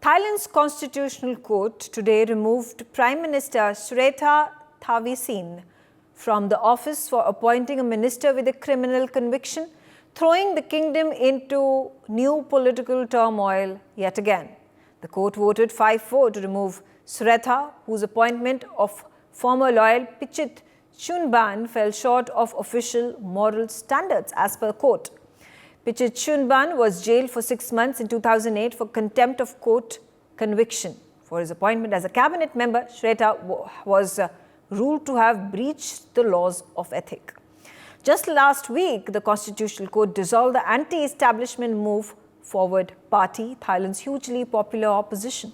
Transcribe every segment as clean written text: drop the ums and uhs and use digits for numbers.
Thailand's Constitutional Court today removed Prime Minister Srettha Thavisin from the office for appointing a minister with a criminal conviction, throwing the kingdom into new political turmoil yet again. The court voted 5-4 to remove Srettha, whose appointment of former lawyer Pichit Chuenban fell short of official moral standards as per court. Pichit Chuenban was jailed for 6 months in 2008 for contempt of court conviction. For his appointment as a cabinet member, Srettha was ruled to have breached the laws of ethics. Just last week, the Constitutional Court dissolved the anti-establishment Move Forward Party, Thailand's hugely popular opposition.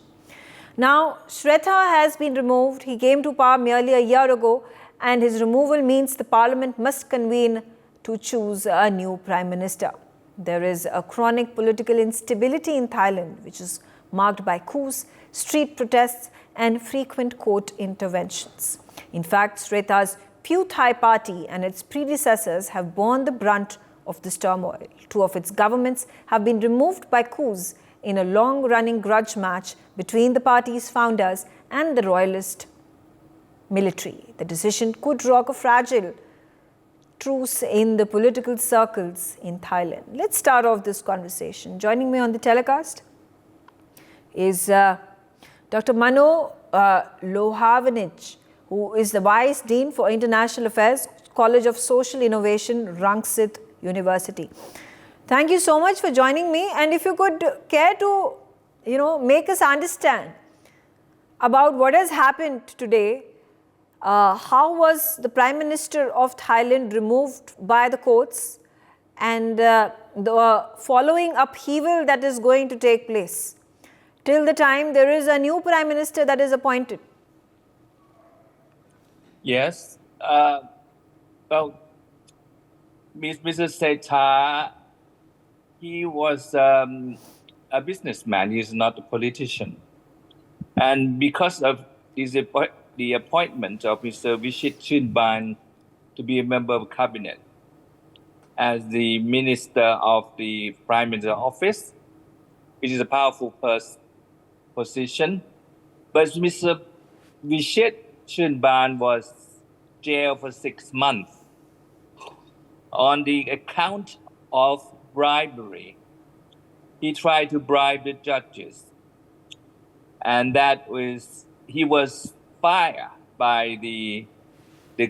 Now, Srettha has been removed. He came to power merely a year ago, and his removal means the parliament must convene to choose a new prime minister. There is a chronic political instability in Thailand, which is marked by coups, street protests, and frequent court interventions. In fact, Srettha's Pheu Thai party and its predecessors have borne the brunt of this turmoil. Two of its governments have been removed by coups in a long-running grudge match between the party's founders and the royalist military. The decision could rock a fragile truce in the political circles in Thailand. Let's start off this conversation. Joining me on the telecast is Dr. Mano Lohavanich, who is the Vice Dean for International Affairs, College of Social Innovation, Rangsit University. Thank you so much for joining me. And if you could care to, make us understand about what has happened today. How was the Prime Minister of Thailand removed by the courts, and the following upheaval that is going to take place till the time there is a new Prime Minister that is appointed? Yes. Well, Mr. Srettha, he was a businessman. He's not a politician. And because of the appointment of Mr. Pichit Chuenban to be a member of cabinet as the minister of the Prime Minister office, which is a powerful position. But Mr. Pichit Chuenban was jailed for 6 months on the account of bribery. He tried to bribe the judges, and he was fired by the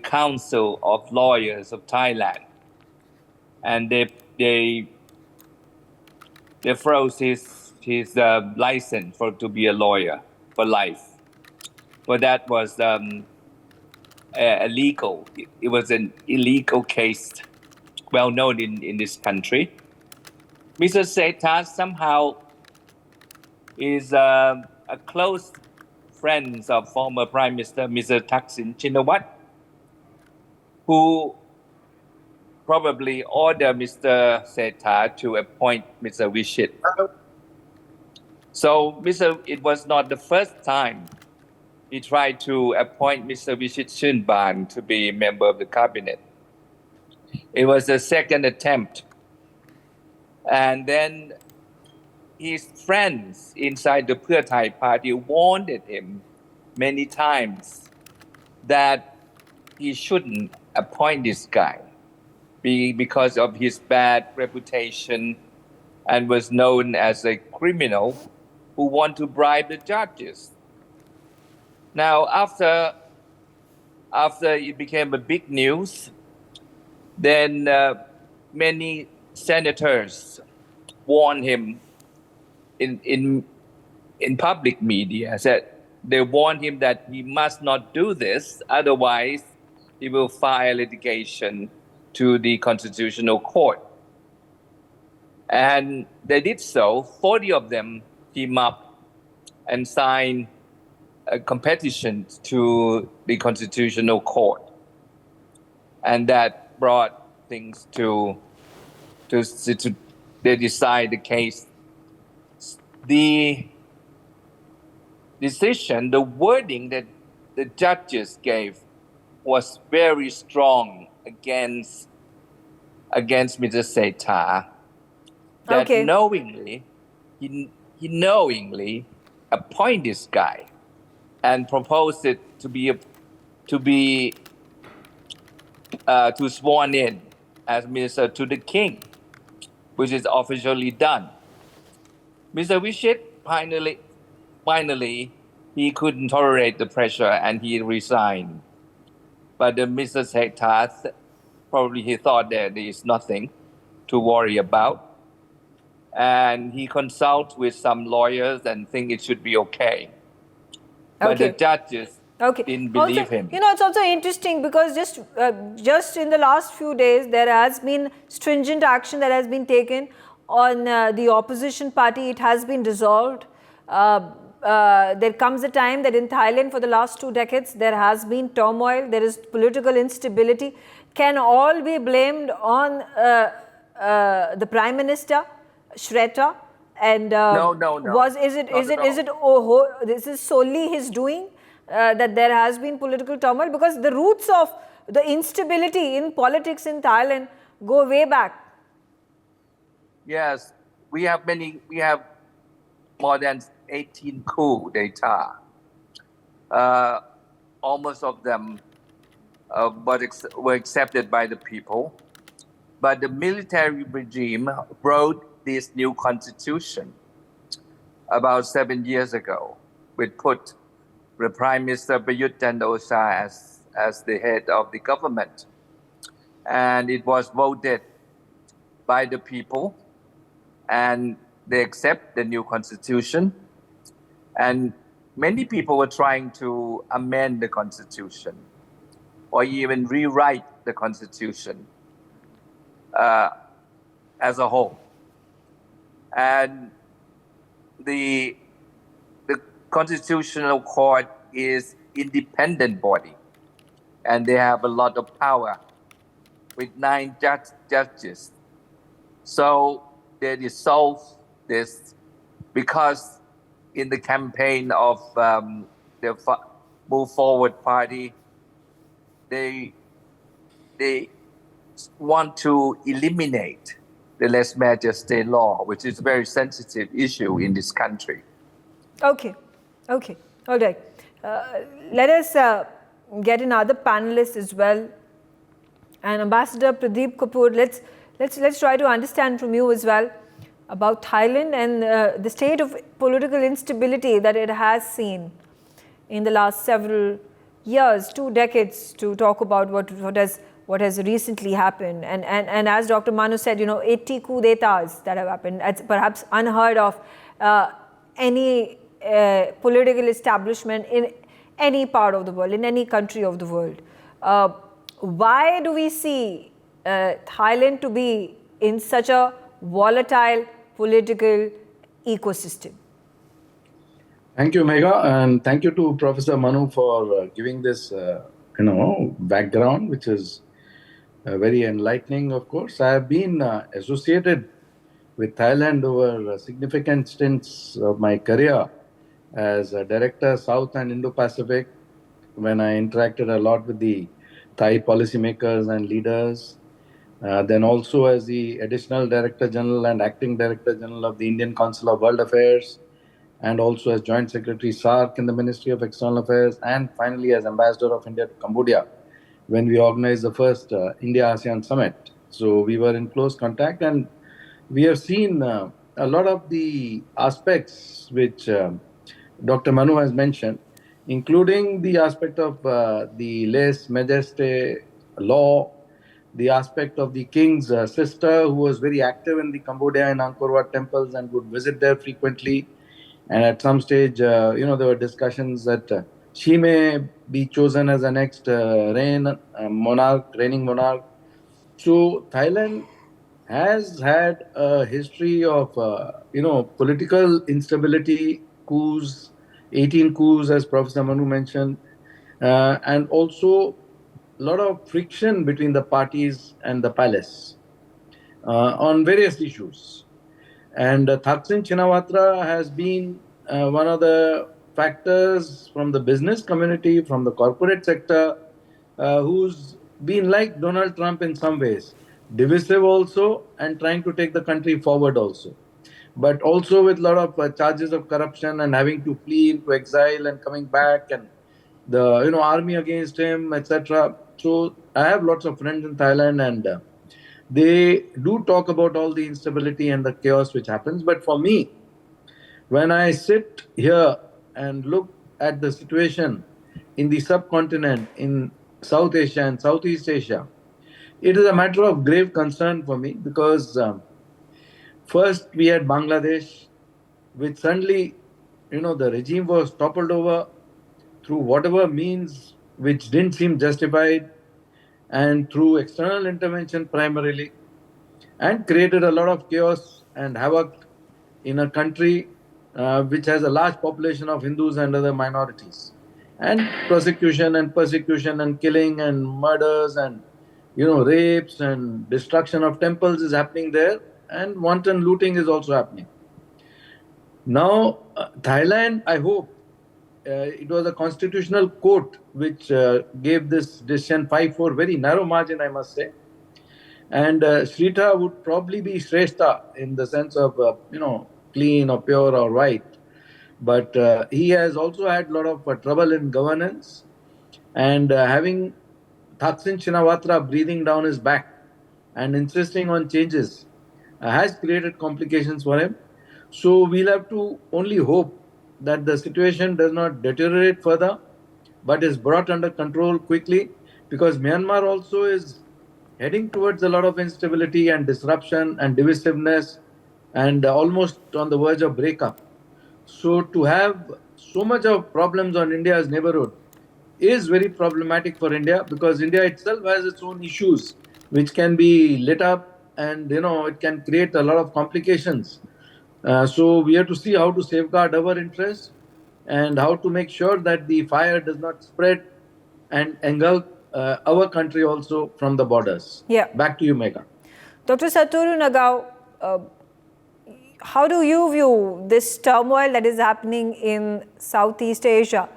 Council of Lawyers of Thailand, and they froze his license to be a lawyer for life. But that was illegal. It was an illegal case, well known in this country. Mr. Srettha somehow is a close friend of former Prime Minister Mr. Thaksin Shinawatra, who probably ordered Mr. Srettha to appoint Mr. Pichit. So it was not the first time he tried to appoint Mr. Pichit Chuenban to be a member of the cabinet. It was the second attempt. And then his friends inside the Pheu Thai party warned him many times that he shouldn't appoint this guy because of his bad reputation and was known as a criminal who want to bribe the judges. Now, after it became a big news, then many senators warned him in public media. Said they warned him that he must not do this, otherwise he will file litigation to the Constitutional Court. And they did so. 40 of them teamed up and signed a competition to the Constitutional Court, and that brought things to they decide the case. The decision, the wording that the judges gave was very strong against Mr. Srettha. That Okay. knowingly, he knowingly appoint this guy and propose it to be to sworn in as minister to the king, which is officially done. Mr. Pichit finally, he couldn't tolerate the pressure and he resigned. But Mr. Srettha, probably he thought that there is nothing to worry about. And he consulted with some lawyers and think it should be okay. But the judges didn't believe him. You know, it's also interesting because just in the last few days, there has been stringent action that has been taken on the opposition party. It has been dissolved. There comes a time that in Thailand for the last 2 decades, there has been turmoil, there is political instability. Can all be blamed on the Prime Minister, Srettha? And No. This is solely his doing that there has been political turmoil? Because the roots of the instability in politics in Thailand go way back. Yes, we have more than 18 coup d'etat. Almost of them were accepted by the people. But the military regime wrote this new constitution about 7 years ago, which put the Prime Minister Pichit Chuenban as the head of the government. And it was voted by the people, and they accept the new constitution. And many people were trying to amend the constitution or even rewrite the constitution as a whole. And the Constitutional Court is independent body, and they have a lot of power with 9 judges. So they dissolve this because in the campaign of the Move Forward Party, they want to eliminate the lèse majesté law, which is a very sensitive issue in this country. Okay, all right. Let us get another panelist as well, and Ambassador Pradeep Kapoor. Let's try to understand from you as well about Thailand and the state of political instability that it has seen in the last several years, 2 decades, to talk about what has recently happened. And as Dr. Manu said, 80 coup d'etats that have happened. It's perhaps unheard of any political establishment in any part of the world, in any country of the world. Why do we see Thailand to be in such a volatile political ecosystem? Thank you, Megha, and thank you to Professor Manu for giving this, background, which is very enlightening. Of course, I have been associated with Thailand over significant stints of my career as a director, South and Indo-Pacific, when I interacted a lot with the Thai policymakers and leaders. Then also as the Additional Director General and Acting Director General of the Indian Council of World Affairs, and also as Joint Secretary SAARC in the Ministry of External Affairs, and finally as Ambassador of India to Cambodia when we organized the first India-ASEAN Summit. So we were in close contact, and we have seen a lot of the aspects which Dr. Manu has mentioned, including the aspect of the lèse majesté law, the aspect of the king's sister, who was very active in the Cambodia and Angkor Wat temples and would visit there frequently. And at some stage, there were discussions that she may be chosen as the next reigning monarch. So Thailand has had a history of, political instability, coups, 18 coups, as Professor Manu mentioned, and also a lot of friction between the parties and the palace on various issues. And Thaksin Shinawatra has been one of the factors from the business community, from the corporate sector, who's been like Donald Trump in some ways, divisive also, and trying to take the country forward also. but also with a lot of charges of corruption and having to flee into exile and coming back, and the army against him, etc. So I have lots of friends in Thailand, and they do talk about all the instability and the chaos which happens. But for me, when I sit here and look at the situation in the subcontinent, in South Asia and Southeast Asia, it is a matter of grave concern for me, because first we had Bangladesh, which suddenly, the regime was toppled over through whatever means which didn't seem justified, and through external intervention primarily, and created a lot of chaos and havoc in a country which has a large population of Hindus and other minorities. And persecution and killing and murders and rapes and destruction of temples is happening there, and wanton looting is also happening. Now, Thailand, I hope, it was a constitutional court which gave this decision 5-4, very narrow margin, I must say. And Srettha would probably be Shrestha in the sense of, clean or pure or white. But he has also had a lot of trouble in governance, and having Thaksin Shinawatra breathing down his back and insisting on changes has created complications for him. So we'll have to only hope that the situation does not deteriorate further, but is brought under control quickly, because Myanmar also is heading towards a lot of instability and disruption and divisiveness, and almost on the verge of breakup. So to have so much of problems on India's neighborhood is very problematic for India, because India itself has its own issues which can be lit up, and it can create a lot of complications. So we have to see how to safeguard our interests and how to make sure that the fire does not spread and engulf our country also from the borders. Yeah. Back to you, Megha. Dr. Saturu Nagao, how do you view this turmoil that is happening in Southeast Asia?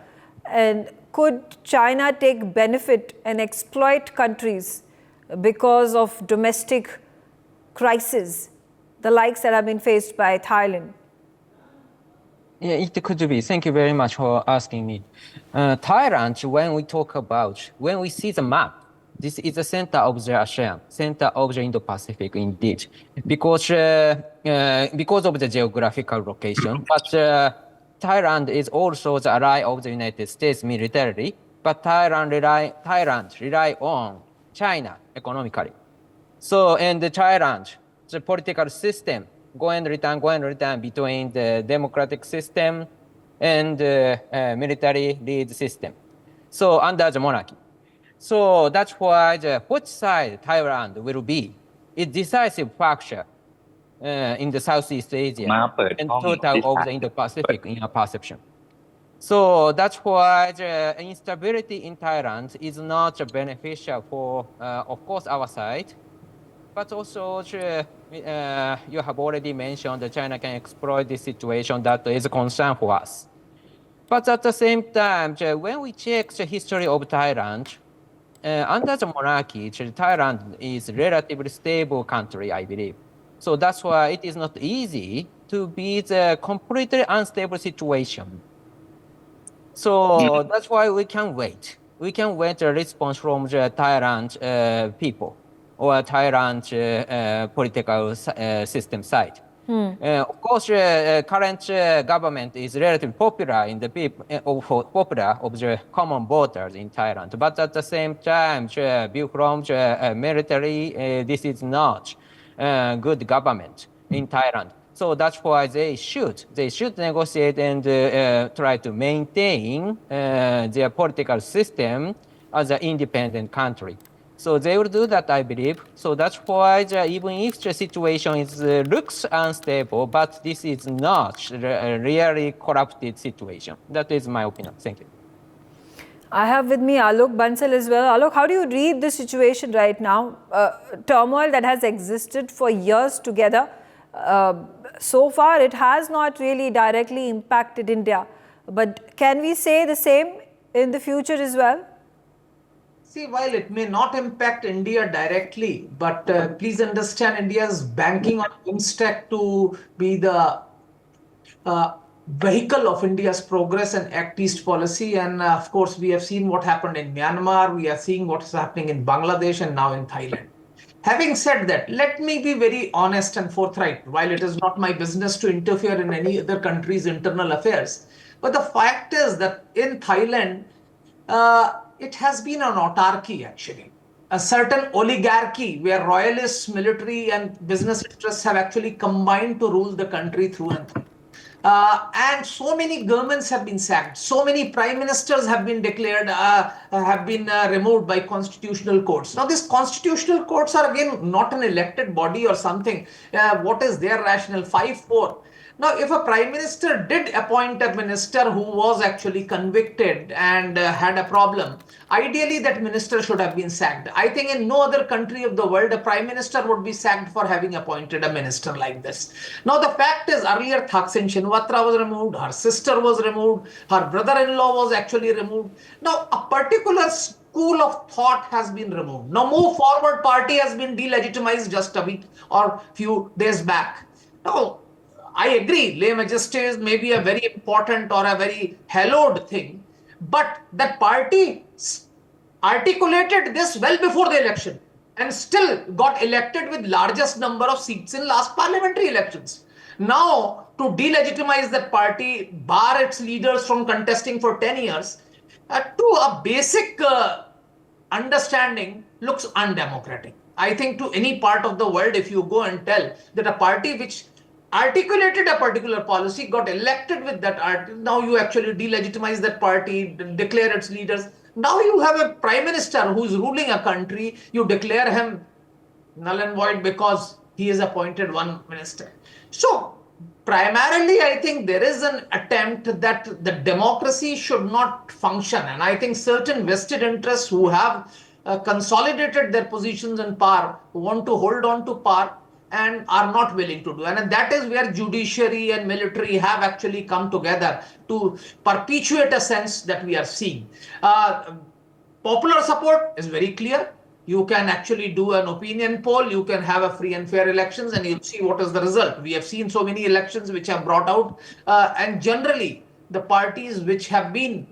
And could China take benefit and exploit countries because of domestic crises, the likes that have been faced by Thailand? Yeah, it could be. Thank you very much for asking me. Thailand, when we see the map, this is the center of the ASEAN, center of the Indo-Pacific indeed, because of the geographical location. But Thailand is also the ally of the United States militarily, but Thailand rely on China economically. So, and Thailand, the political system, go and return between the democratic system and military lead system. So under the monarchy. So that's why which side Thailand will be a decisive factor in the Southeast Asia and total of the Indo-Pacific in our perception. So that's why the instability in Thailand is not beneficial for, of course, our side, but also you have already mentioned that China can exploit this situation. That is a concern for us. But at the same time, when we check the history of Thailand, under the monarchy, Thailand is a relatively stable country, I believe. So that's why it is not easy to be the completely unstable situation. So that's why we can wait. We can wait a response from the Thailand people or Thailand political system side. Of course, current government is relatively popular in the people, popular of the common voters in Thailand. But at the same time, view from the military, this is not good government in Thailand. So that's why they should negotiate and try to maintain their political system as an independent country. So they will do that, I believe. So that's why even if the situation looks unstable, but this is not a really corrupted situation. That is my opinion. Thank you. I have with me Alok Bansal as well. Alok, how do you read the situation right now? Turmoil that has existed for years together. So far, it has not really directly impacted India. But can we say the same in the future as well? See, while it may not impact India directly, but please understand India is banking on Newsx to be the vehicle of India's progress and Act East policy. And of course, we have seen what happened in Myanmar, we are seeing what's happening in Bangladesh and now in Thailand. Having said that, let me be very honest and forthright. While it is not my business to interfere in any other country's internal affairs, but the fact is that in Thailand, it has been an autarky actually. A certain oligarchy where royalists, military, and business interests have actually combined to rule the country through and through. And so many governments have been sacked. So many prime ministers have been declared, removed by constitutional courts. Now, these constitutional courts are again not an elected body or something. What is their rationale? 5-4. Now, if a prime minister did appoint a minister who was actually convicted and had a problem, ideally that minister should have been sacked. I think in no other country of the world, a prime minister would be sacked for having appointed a minister like this. Now, the fact is earlier Thaksin Shinawatra was removed, her sister was removed, her brother-in-law was actually removed. Now, a particular school of thought has been removed. Now, Move Forward Party has been delegitimized just a week or few days back. Now, I agree, lay majesty may be a very important or a very hallowed thing, but that party articulated this well before the election and still got elected with largest number of seats in last parliamentary elections. Now, to delegitimize that party, bar its leaders from contesting for 10 years, to a basic understanding looks undemocratic. I think to any part of the world, if you go and tell that a party which articulated a particular policy, got elected with that now you actually delegitimize that party, declare its leaders. Now you have a prime minister who's ruling a country, you declare him null and void because he has appointed one minister. So primarily, I think there is an attempt that the democracy should not function. And I think certain vested interests who have consolidated their positions in power want to hold on to power and are not willing to do. And that is where judiciary and military have actually come together to perpetuate a sense that we are seeing. Popular support is very clear. You can actually do an opinion poll, you can have a free and fair elections, and you'll see what is the result. We have seen so many elections which have brought out, and generally the parties which have been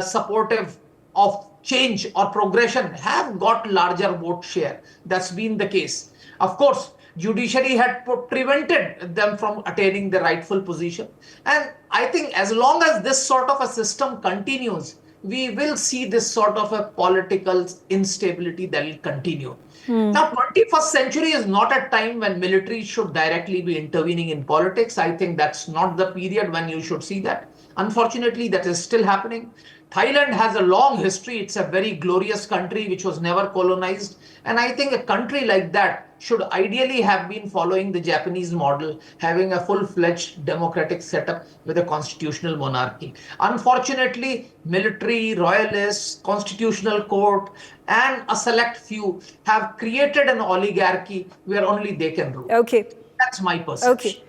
supportive of change or progression have got larger vote share. That's been the case. Of course, judiciary had prevented them from attaining the rightful position. And I think as long as this sort of a system continues, we will see this sort of a political instability that will continue. Now, 21st century is not a time when military should directly be intervening in politics. I think that's not the period when you should see that. Unfortunately, that is still happening. Thailand has a long history. It's a very glorious country which was never colonized. And I think a country like that should ideally have been following the Japanese model, having a full-fledged democratic setup with a constitutional monarchy. Unfortunately, military, royalists, constitutional court, and a select few have created an oligarchy where only they can rule. Okay. That's my perception. Okay.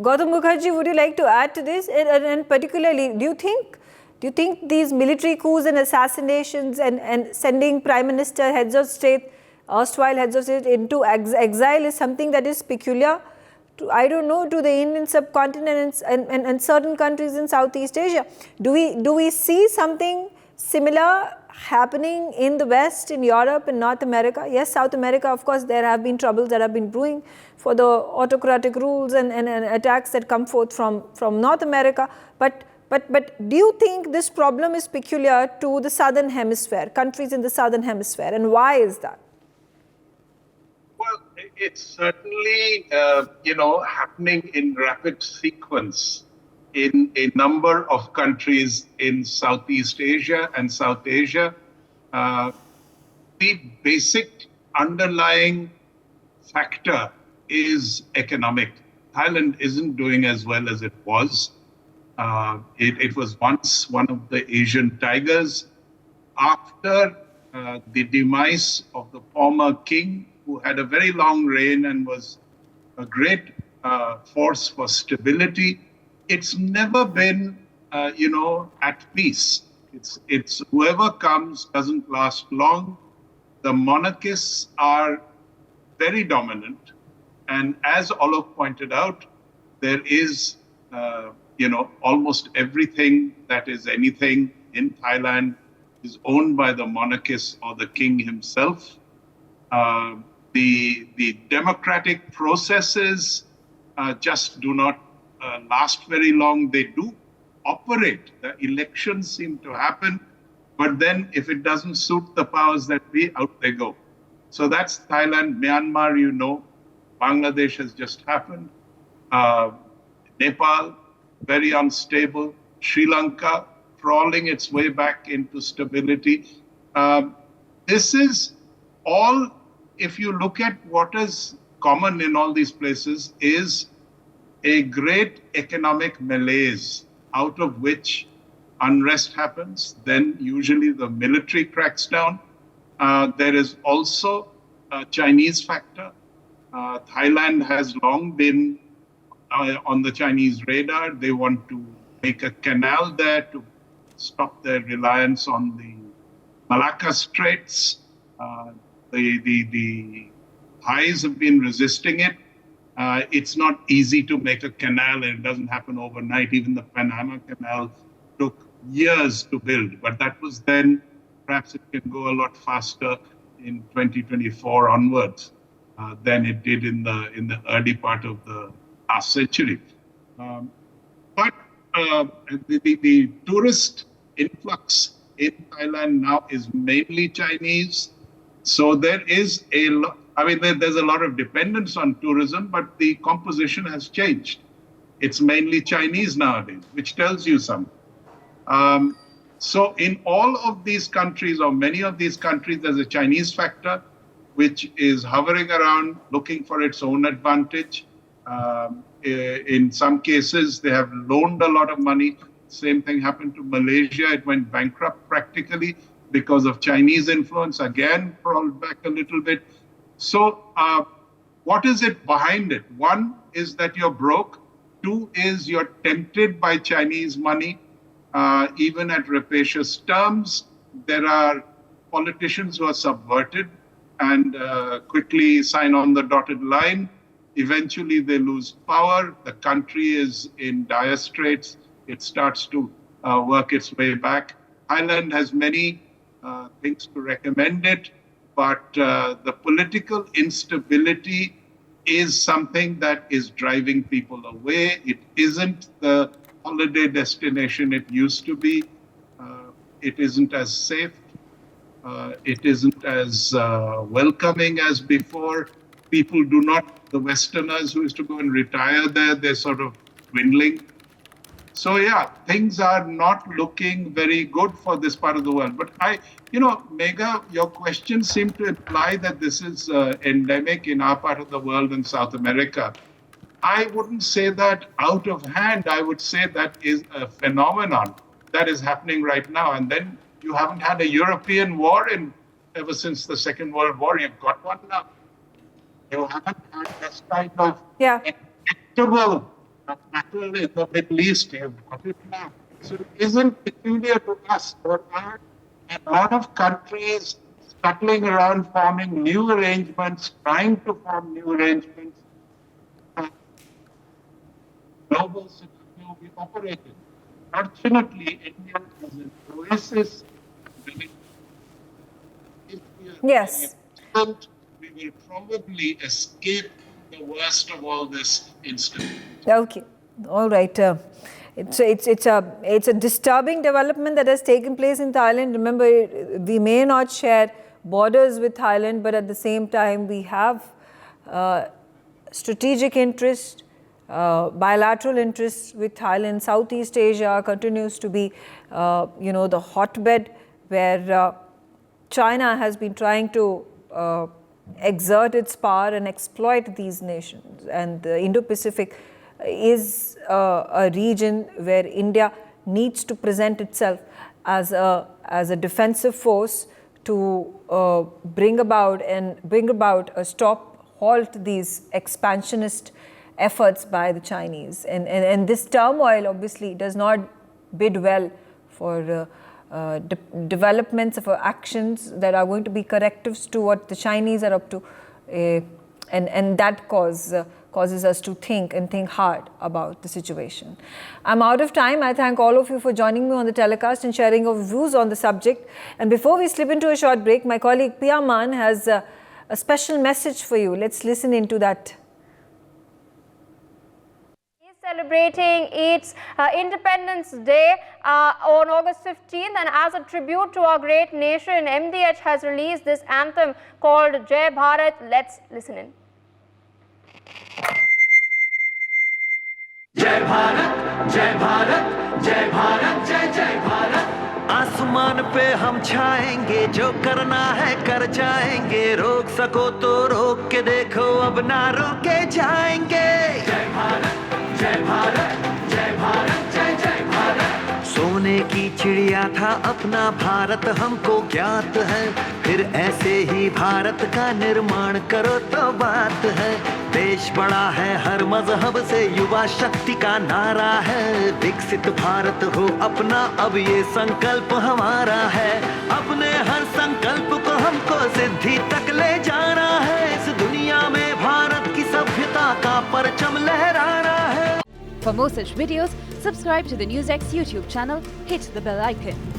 Gautam Mukherjee, would you like to add to this? And particularly, do you think these military coups and assassinations and sending Prime Minister, heads of state, erstwhile heads of state into exile is something that is peculiar to, I don't know, to the Indian subcontinent and certain countries in Southeast Asia? Do we see something similar happening in the West, in Europe, in North America? Yes, South America, of course, there have been troubles that have been brewing for the autocratic rules and attacks that come forth from North America. But do you think this problem is peculiar to the Southern Hemisphere, countries in the Southern Hemisphere, and why is that? Well, it's certainly, happening in rapid sequence in a number of countries in Southeast Asia and South Asia. The basic underlying factor is economic. Thailand isn't doing as well as it was. It was once one of the Asian tigers. After the demise of the former king, who had a very long reign and was a great force for stability, it's never been, at peace. It's whoever comes doesn't last long. The monarchists are very dominant, and as Alok pointed out, there is almost everything that is anything in Thailand is owned by the monarchist or the king himself. The democratic processes just do not last very long. They do operate. The elections seem to happen, but then if it doesn't suit the powers that be, out they go. So that's Thailand. Myanmar, Bangladesh has just happened. Nepal, very unstable. Sri Lanka, crawling its way back into stability. This is all, if you look at what is common in all these places, is a great economic malaise out of which unrest happens. Then usually the military cracks down. There is also a Chinese factor. Thailand has long been on the Chinese radar. They want to make a canal there to stop their reliance on the Malacca Straits. The Thais have been resisting it. It's not easy to make a canal, and it doesn't happen overnight. Even the Panama Canal took years to build, but that was then. Perhaps it can go a lot faster in 2024 onwards than it did in the early part of the last century. But the tourist influx in Thailand now is mainly Chinese. So there is there's a lot of dependence on tourism, but the composition has changed. It's mainly Chinese nowadays, which tells you something. So in all of these countries, or many of these countries, there's a Chinese factor, which is hovering around looking for its own advantage. In some cases, they have loaned a lot of money. Same thing happened to Malaysia. It went bankrupt practically because of Chinese influence. Again, crawled back a little bit. So what is it behind it? One is that you're broke. Two is you're tempted by Chinese money, even at rapacious terms. There are politicians who are subverted and quickly sign on the dotted line. Eventually, they lose power. The country is in dire straits. It starts to work its way back. Thailand has many things to recommend it, but the political instability is something that is driving people away. It isn't the holiday destination it used to be. It isn't as safe. It isn't as welcoming as before. People do not, the Westerners who used to go and retire there, they're sort of dwindling. So yeah, things are not looking very good for this part of the world. But Megha, your question seemed to imply that this is endemic in our part of the world in South America. I wouldn't say that out of hand. I would say that is a phenomenon that is happening right now. And then you haven't had a European war ever since the Second World War. You've got one now. You haven't had this kind of inevitable battle in the Middle East. You've got it now. So it isn't peculiar to us. There are a lot of countries scuttling around forming new arrangements, trying to form new arrangements. Global scenario we operated. Fortunately, India is an oasis. Yes. And we will probably escape the worst of all this instantly. Okay, all right. It's a disturbing development that has taken place in Thailand. Remember, we may not share borders with Thailand, but at the same time, we have strategic interest, bilateral interests with Thailand. Southeast Asia continues to be, the hotbed where China has been trying to exert its power and exploit these nations. And the Indo-Pacific is a region where India needs to present itself as a defensive force to bring about a halt these expansionist efforts by the Chinese. And this turmoil obviously does not bid well for developments of our actions that are going to be correctives to what the Chinese are up to, and that causes us to think and think hard about the situation. I'm out of time. I thank all of you for joining me on the telecast and sharing your views on the subject. And before we slip into a short break, my colleague Pia Man has a special message for you. Let's listen into that. Celebrating its Independence Day on August 15th, and as a tribute to our great nation, MDH has released this anthem called Jai Bharat. Let's listen in. Jai Bharat, Jai Bharat, Jai Bharat, Jai Jai Bharat. आसमान पे हम छाएंगे, जो करना है कर जाएंगे, रोक सको तो रोक के देखो, अब ना रुके जाएंगे। जय भारत, जय भारत, जय भारत, जय जय भारत। सोने की चिड़िया था अपना भारत हमको ज्ञात है, फिर ऐसे ही भारत का निर्माण करो तो बात है। देश बड़ा है हर मजहब से, युवा शक्ति का नारा है, विकसित भारत हो अपना अब ये संकल्प हमारा है। अपने हर संकल्प को हमको सिद्धि तक ले जाना है, इस दुनिया में भारत की सभ्यता का परचम लहराना है। For more such videos, subscribe to the Newsx YouTube channel, hit the bell icon.